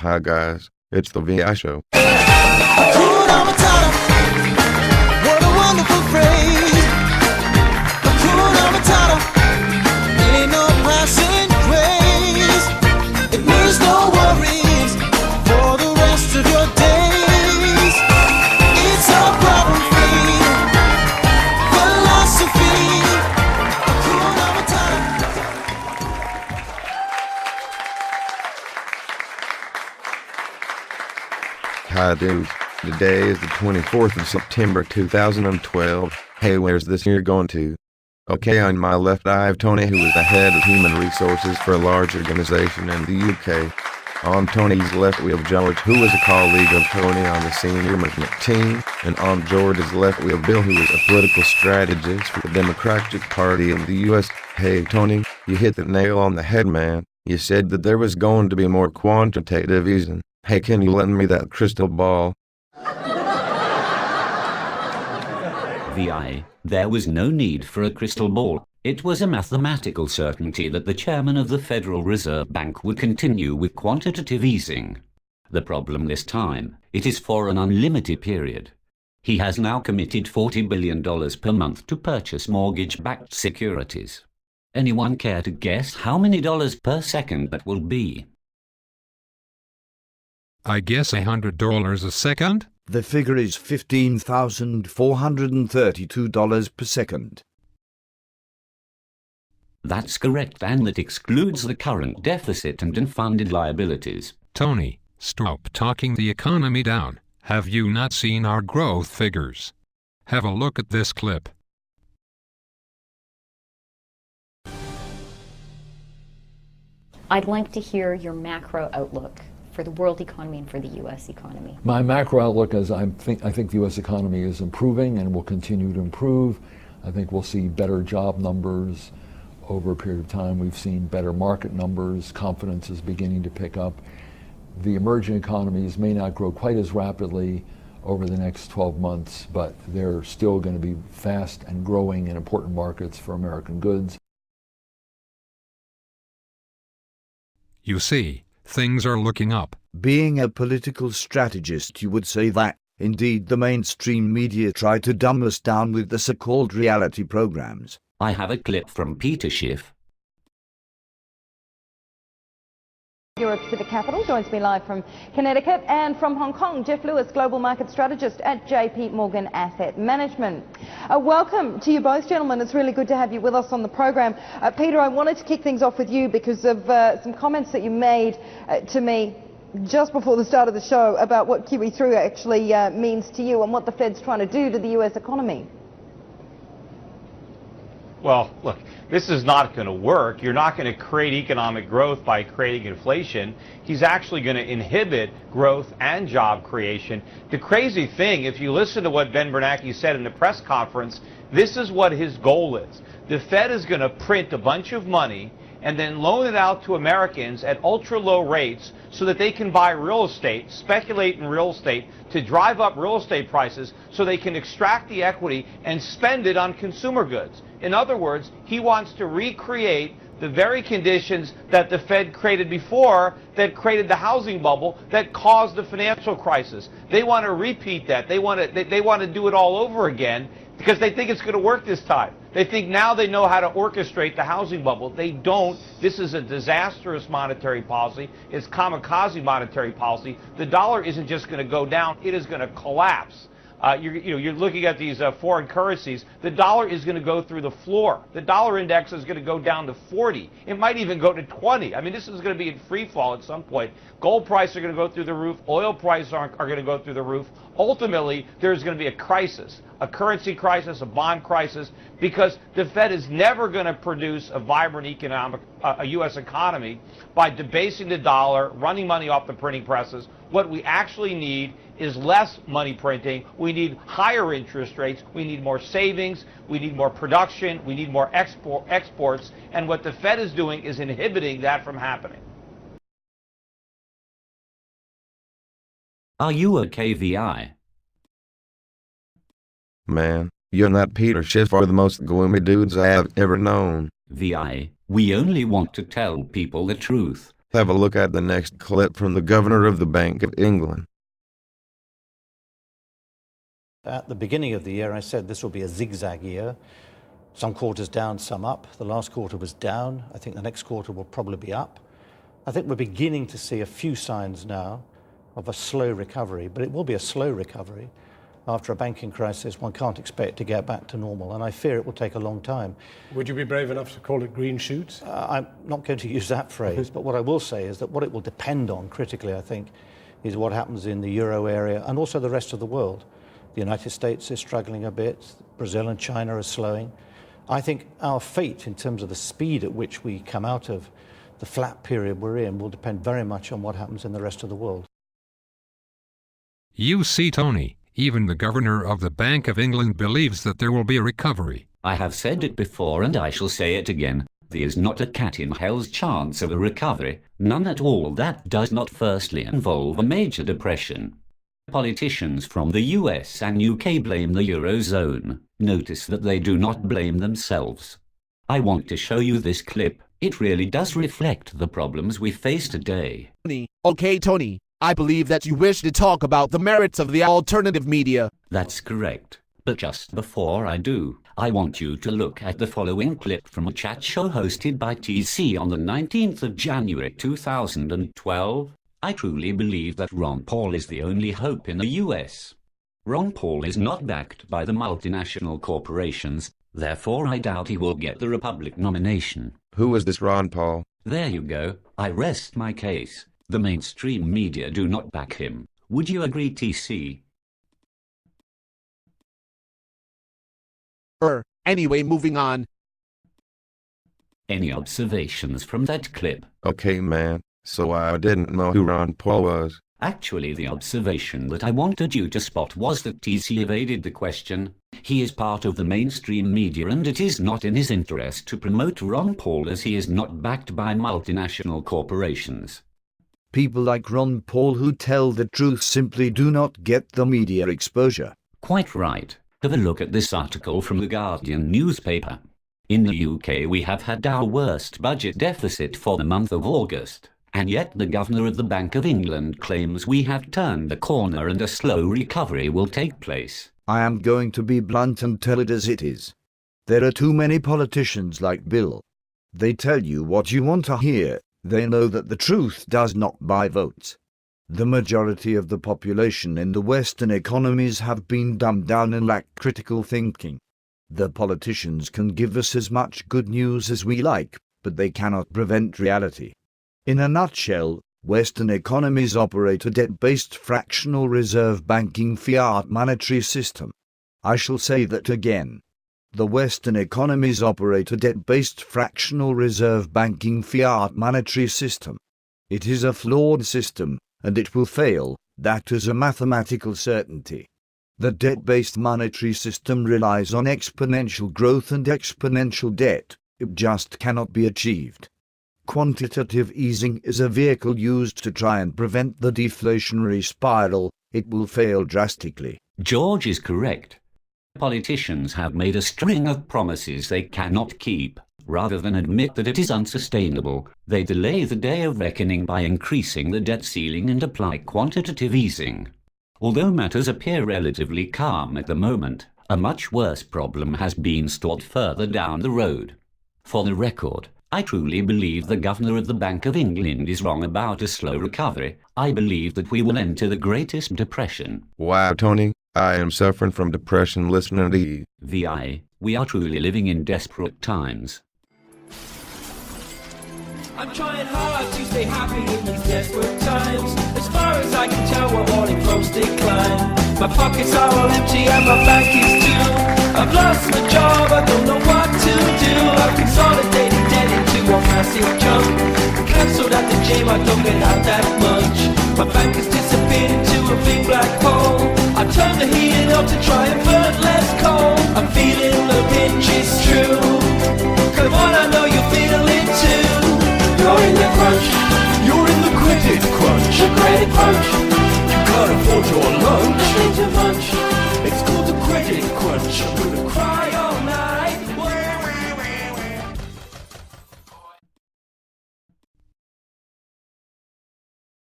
Hi guys, it's the VI show. Hakuna Matata, what a wonderful phrase. Hakuna Matata, ain't no passing craze. It means no worries for the rest of your days. It's a problem-free philosophy. Hakuna Matata. Hi dudes, today is the 24th of September 2012. Hey, where's this year going to? Okay, on my left I have Tony, who is the head of human resources for a large organization in the UK. On Tony's left we have George, who is a colleague of Tony on the senior management team. And on George's left we have Bill, who is a political strategist for the Democratic Party in the US. Hey Tony, you hit the nail on the head, man. You said that there was going to be more quantitative easing. Hey, can you lend me that crystal ball? VI, there was no need for a crystal ball. It was a mathematical certainty that the chairman of the Federal Reserve Bank would continue with quantitative easing. The problem this time, it is for an unlimited period. He has now committed $40 billion per month to purchase mortgage-backed securities. Anyone care to guess how many dollars per second that will be? I guess $100 a second? The figure is $15,432 per second. That's correct, and that excludes the current deficit and unfunded liabilities. Tony, stop talking the economy down. Have you not seen our growth figures? Have a look at this clip. I'd like to hear your macro outlook for the world economy and for the U.S. economy. My macro outlook is I think the U.S. economy is improving and will continue to improve. I think we'll see better job numbers over a period of time. We've seen better market numbers. Confidence is beginning to pick up. The emerging economies may not grow quite as rapidly over the next 12 months, but they're still going to be fast and growing in important markets for American goods. You see, things are looking up. Being a political strategist, you would say that, indeed, the mainstream media try to dumb us down with the so-called reality programs. I have a clip from Peter Schiff. Europe to the capital joins me live from Connecticut, and from Hong Kong, Jeff Lewis, Global Market Strategist at JP Morgan Asset Management. Welcome to you both, gentlemen. It's really good to have you with us on the program. Peter, I wanted to kick things off with you because of some comments that you made to me just before the start of the show about what QE3 actually means to you and what the Fed's trying to do to the US economy. Well, look, this is not going to work. You're not going to create economic growth by creating inflation. He's actually going to inhibit growth and job creation. The crazy thing, if you listen to what Ben Bernanke said in the press conference, this is what his goal is. The Fed is going to print a bunch of money and then loan it out to Americans at ultra-low rates so that they can buy real estate, speculate in real estate, to drive up real estate prices so they can extract the equity and spend it on consumer goods. In other words, he wants to recreate the very conditions that the Fed created before, that created the housing bubble, that caused the financial crisis. They want to repeat that. They want to do it all over again because they think it's going to work this time. They think now they know how to orchestrate the housing bubble. They don't. This is a disastrous monetary policy. It's kamikaze monetary policy. The dollar isn't just going to go down. It is going to collapse. You're looking at these foreign currencies. The dollar is going to go through the floor. The dollar index is going to go down to 40. It might even go to 20. I mean, this is going to be in free fall at some point. Gold prices are going to go through the roof. Oil prices are going to go through the roof. Ultimately, there's going to be a crisis, a currency crisis, a bond crisis, because the Fed is never going to produce a vibrant a U.S. economy by debasing the dollar, running money off the printing presses. What we actually need is less money printing. We need higher interest rates. We need more savings. We need more production. We need more exports. And what the Fed is doing is inhibiting that from happening. Are you okay, VI? Man, you and that Peter Schiff are the most gloomy dudes I have ever known. VI, we only want to tell people the truth. Have a look at the next clip from the Governor of the Bank of England. At the beginning of the year, I said this will be a zigzag year. Some quarters down, some up. The last quarter was down. I think the next quarter will probably be up. I think we're beginning to see a few signs now of a slow recovery, but it will be a slow recovery. After a banking crisis, one can't expect to get back to normal, and I fear it will take a long time. Would you be brave enough to call it green shoots? I'm not going to use that phrase, but what I will say is that what it will depend on, critically, I think, is what happens in the euro area and also the rest of the world. The United States is struggling a bit. Brazil and China are slowing. I think our fate, in terms of the speed at which we come out of the flat period we're in, will depend very much on what happens in the rest of the world. You see, Tony, even the Governor of the Bank of England believes that there will be a recovery. I have said it before and I shall say it again. There is not a cat in hell's chance of a recovery, none at all. That does not firstly involve a major depression. Politicians from the US and UK blame the Eurozone. Notice that they do not blame themselves. I want to show you this clip. It really does reflect the problems we face today. Okay, Tony, I believe that you wish to talk about the merits of the alternative media. That's correct. But just before I do, I want you to look at the following clip from a chat show hosted by TC on the 19th of January 2012. I truly believe that Ron Paul is the only hope in the US. Ron Paul is not backed by the multinational corporations, therefore I doubt he will get the Republican nomination. Who is this Ron Paul? There you go. I rest my case. The mainstream media do not back him. Would you agree, TC? Anyway, moving on. Any observations from that clip? Okay, man. So I didn't know who Ron Paul was. Actually, the observation that I wanted you to spot was that TC evaded the question. He is part of the mainstream media and it is not in his interest to promote Ron Paul as he is not backed by multinational corporations. People like Ron Paul who tell the truth simply do not get the media exposure. Quite right. Have a look at this article from the Guardian newspaper. In the UK we have had our worst budget deficit for the month of August. And yet the Governor of the Bank of England claims we have turned the corner and a slow recovery will take place. I am going to be blunt and tell it as it is. There are too many politicians like Bill. They tell you what you want to hear. They know that the truth does not buy votes. The majority of the population in the Western economies have been dumbed down and lack critical thinking. The politicians can give us as much good news as we like, but they cannot prevent reality. In a nutshell, Western economies operate a debt-based fractional reserve banking fiat monetary system. I shall say that again. The Western economies operate a debt-based fractional reserve banking fiat monetary system. It is a flawed system, and it will fail. That is a mathematical certainty. The debt-based monetary system relies on exponential growth and exponential debt. It just cannot be achieved. Quantitative easing is a vehicle used to try and prevent the deflationary spiral. It will fail drastically. George is correct. Politicians have made a string of promises they cannot keep. Rather than admit that it is unsustainable, they delay the day of reckoning by increasing the debt ceiling and apply quantitative easing. Although matters appear relatively calm at the moment, a much worse problem has been stored further down the road. For the record, I truly believe the Governor of the Bank of England is wrong about a slow recovery. I believe that we will enter the greatest depression. Wow, Tony, I am suffering from depression listening to you. VI, we are truly living in desperate times. I'm trying hard to stay happy in these desperate times. As far as I can tell, we're all in close decline. My pockets are all empty and my bank is too. I've lost my job, I don't know what to do. I've consolidated debt into a massive chunk. Cancelled at the gym, I don't get out that much. My bank has disappeared into a big black hole. I turned the heating up to try and burn less coal. I'm feeling the pinch, it's true. Come on, I know you feel it too. You're in the crunch, you're in the credit crunch. The credit crunch, you can't afford your lunch.